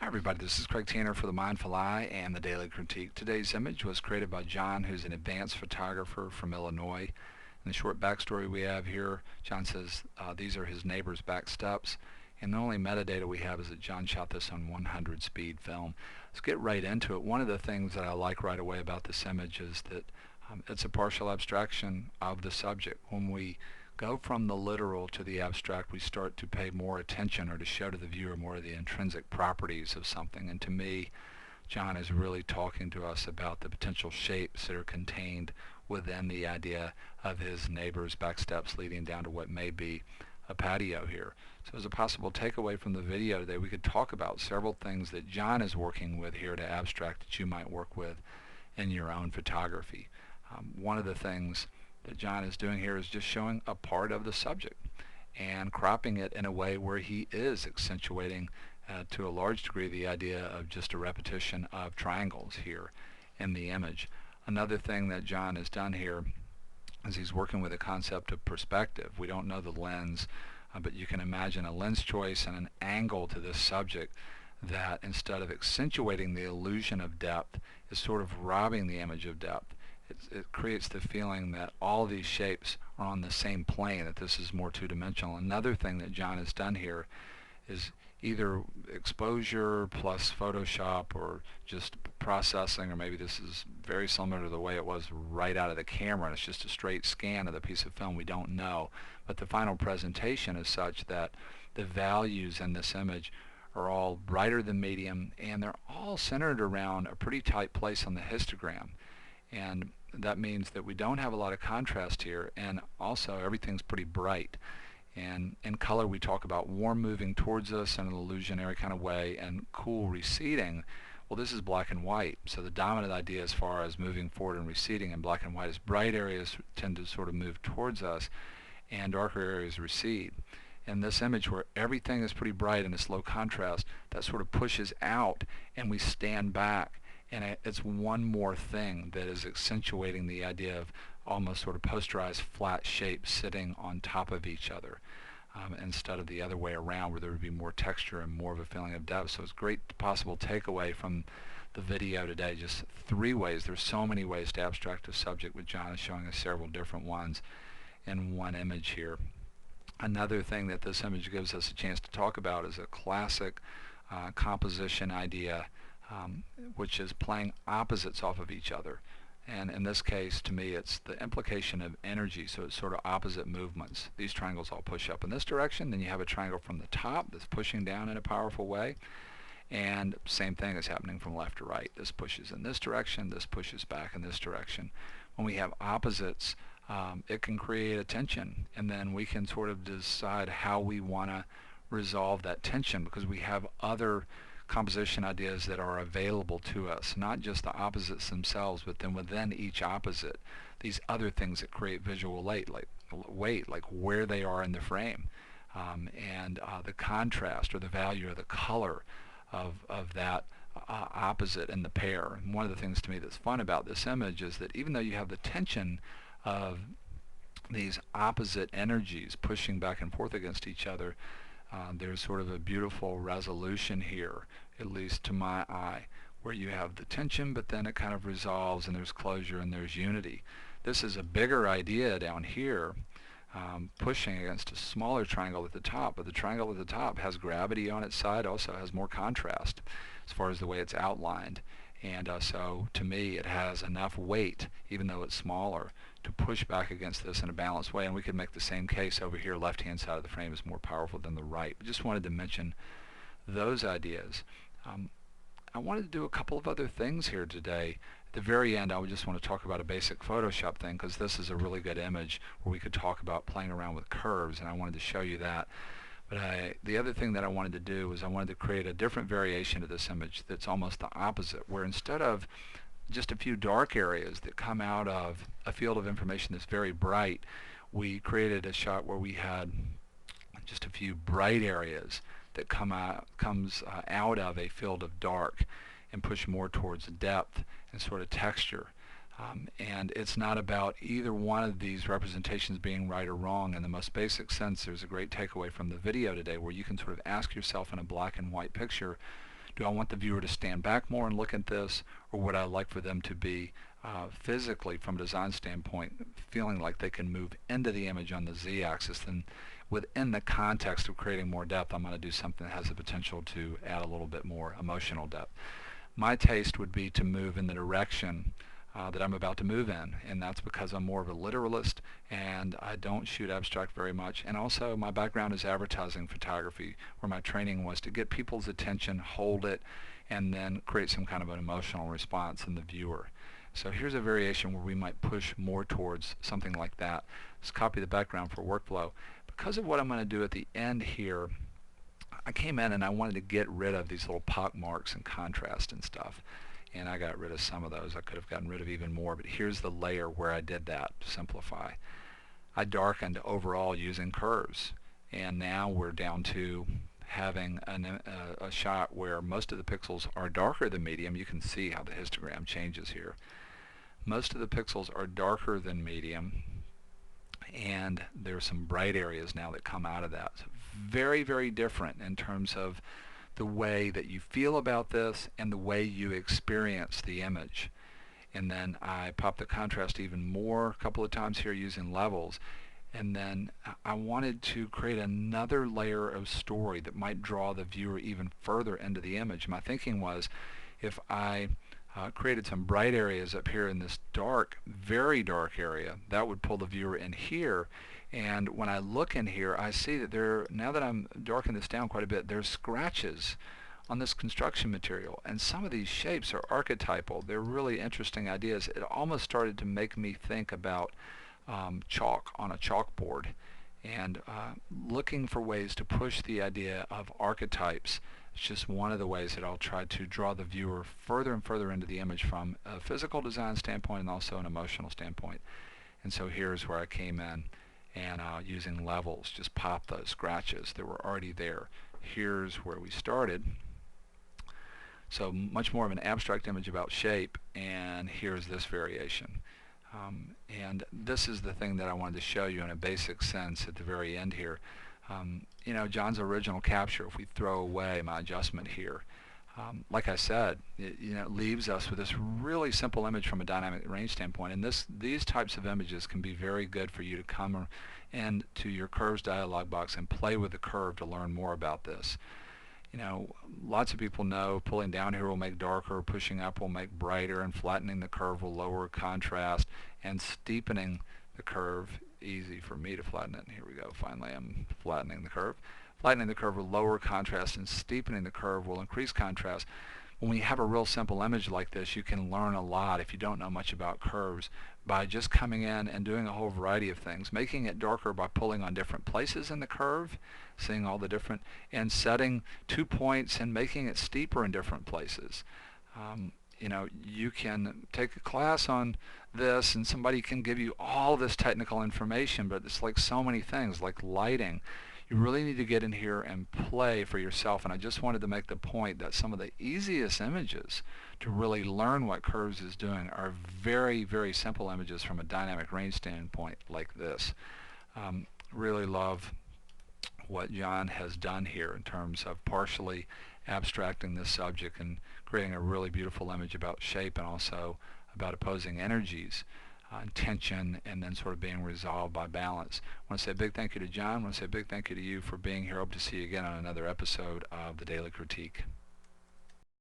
Hi everybody, this is Craig Tanner for The Mindful Eye and the Daily Critique. Today's image was created by John, who's an advanced photographer from Illinois. In the short backstory we have here, John says these are his neighbor's back steps, and the only metadata we have is that John shot this on 100 speed film. Let's get right into it. One of the things that I like right away about this image is that it's a partial abstraction of the subject. When we go from the literal to the abstract, we start to pay more attention or to show to the viewer more of the intrinsic properties of something. And to me, John is really talking to us about the potential shapes that are contained within the idea of his neighbor's back steps leading down to what may be a patio here. So as a possible takeaway from the video today, we could talk about several things that John is working with here to abstract that you might work with in your own photography. One of the things that John is doing here is just showing a part of the subject and cropping it in a way where he is accentuating to a large degree the idea of just a repetition of triangles here in the image. Another thing that John has done here is he's working with a concept of perspective. We don't know the lens, but you can imagine a lens choice and an angle to this subject that, instead of accentuating the illusion of depth, is sort of robbing the image of depth. It creates the feeling that all these shapes are on the same plane, that this is more two-dimensional. Another thing that John has done here is either exposure plus Photoshop or just processing, or maybe this is very similar to the way it was right out of the camera and it's just a straight scan of the piece of film. We don't know, but the final presentation is such that the values in this image are all brighter than medium, and they're all centered around a pretty tight place on the histogram. And that means that we don't have a lot of contrast here, and also everything's pretty bright. And in color we talk about warm moving towards us in an illusionary kind of way and cool receding. Well, this is black and white, so the dominant idea as far as moving forward and receding in black and white is bright areas tend to sort of move towards us and darker areas recede. In this image where everything is pretty bright and it's low contrast, that sort of pushes out and we stand back. And it's one more thing that is accentuating the idea of almost sort of posterized flat shapes sitting on top of each other, instead of the other way around where there would be more texture and more of a feeling of depth. So it's a great possible takeaway from the video today. Just three ways. There's so many ways to abstract a subject, with John is showing us several different ones in one image here. Another thing that this image gives us a chance to talk about is a classic composition idea, which is playing opposites off of each other. And in this case, to me, it's the implication of energy, so it's sort of opposite movements. These triangles all push up in this direction, then you have a triangle from the top that's pushing down in a powerful way, and same thing is happening from left to right. This pushes in this direction, this pushes back in this direction. When we have opposites, it can create a tension, and then we can sort of decide how we want to resolve that tension, because we have other composition ideas that are available to us, not just the opposites themselves, but then within each opposite, these other things that create visual weight, like where they are in the frame, and the contrast or the value or the color of that opposite in the pair. And one of the things to me that's fun about this image is that even though you have the tension of these opposite energies pushing back and forth against each other, there's sort of a beautiful resolution here, at least to my eye, where you have the tension, but then it kind of resolves and there's closure and there's unity. This is a bigger idea down here, pushing against a smaller triangle at the top, but the triangle at the top has gravity on its side, also has more contrast as far as the way it's outlined. And so to me it has enough weight, even though it's smaller, to push back against this in a balanced way. And we could make the same case over here. Left hand side of the frame is more powerful than the right. But just wanted to mention those ideas. I wanted to do a couple of other things here today. At the very end, I would just want to talk about a basic Photoshop thing, because this is a really good image where we could talk about playing around with curves, and I wanted to show you that. But the other thing that I wanted to do was I wanted to create a different variation of this image that's almost the opposite, where instead of just a few dark areas that come out of a field of information that's very bright, we created a shot where we had just a few bright areas that comes out of a field of dark and push more towards depth and sort of texture. And it's not about either one of these representations being right or wrong. In the most basic sense, there's a great takeaway from the video today where you can sort of ask yourself in a black and white picture, Do I want the viewer to stand back more and look at this, or would I like for them to be physically, from a design standpoint, feeling like they can move into the image on the z-axis? Then within the context of creating more depth, I'm going to do something that has the potential to add a little bit more emotional depth. My taste would be to move in the direction that I'm about to move in, and that's because I'm more of a literalist and I don't shoot abstract very much, and also my background is advertising photography, where my training was to get people's attention, hold it, and then create some kind of an emotional response in the viewer. So here's a variation where we might push more towards something like that. Let's copy the background for workflow. Because of what I'm going to do at the end here, I came in and I wanted to get rid of these little pock marks and contrast and stuff, and I got rid of some of those. I could have gotten rid of even more, but here's the layer where I did that to simplify. I darkened overall using curves, and now we're down to having a shot where most of the pixels are darker than medium. You can see how the histogram changes here. Most of the pixels are darker than medium, and there's some bright areas now that come out of that. So very, very different in terms of the way that you feel about this and the way you experience the image. And then I pop the contrast even more a couple of times here using levels. And then I wanted to create another layer of story that might draw the viewer even further into the image. My thinking was, if I created some bright areas up here in this dark, very dark area, that would pull the viewer in here. And when I look in here, I see that now that I'm darkening this down quite a bit, there's scratches on this construction material, and some of these shapes are archetypal. They're really interesting ideas. It almost started to make me think about chalk on a chalkboard, and looking for ways to push the idea of archetypes. It's just one of the ways that I'll try to draw the viewer further and further into the image from a physical design standpoint and also an emotional standpoint. And so here's where I came in, and using levels, just pop those scratches that were already there. Here's where we started. So much more of an abstract image about shape, and here's this variation. And this is the thing that I wanted to show you in a basic sense at the very end here. You know, John's original capture, if we throw away my adjustment here, like I said, it leaves us with this really simple image from a dynamic range standpoint. And these types of images can be very good for you to come into your curves dialog box and play with the curve to learn more about this. You know, lots of people know pulling down here will make darker, pushing up will make brighter, and flattening the curve will lower contrast, and steepening the curve, easy for me to flatten it. Here we go, finally I'm flattening the curve. Flattening the curve will lower contrast, and steepening the curve will increase contrast. When we have a real simple image like this, you can learn a lot if you don't know much about curves by just coming in and doing a whole variety of things, making it darker by pulling on different places in the curve, seeing all the different, and setting 2 points and making it steeper in different places. You know, you can take a class on this and somebody can give you all this technical information, but it's like so many things, like lighting. You really need to get in here and play for yourself, and I just wanted to make the point that some of the easiest images to really learn what curves is doing are very, very simple images from a dynamic range standpoint like this. Really love what John has done here in terms of partially abstracting this subject and creating a really beautiful image about shape and also about opposing energies. Tension, and then sort of being resolved by balance. I want to say a big thank you to John. I want to say a big thank you to you for being here. I hope to see you again on another episode of the Daily Critique.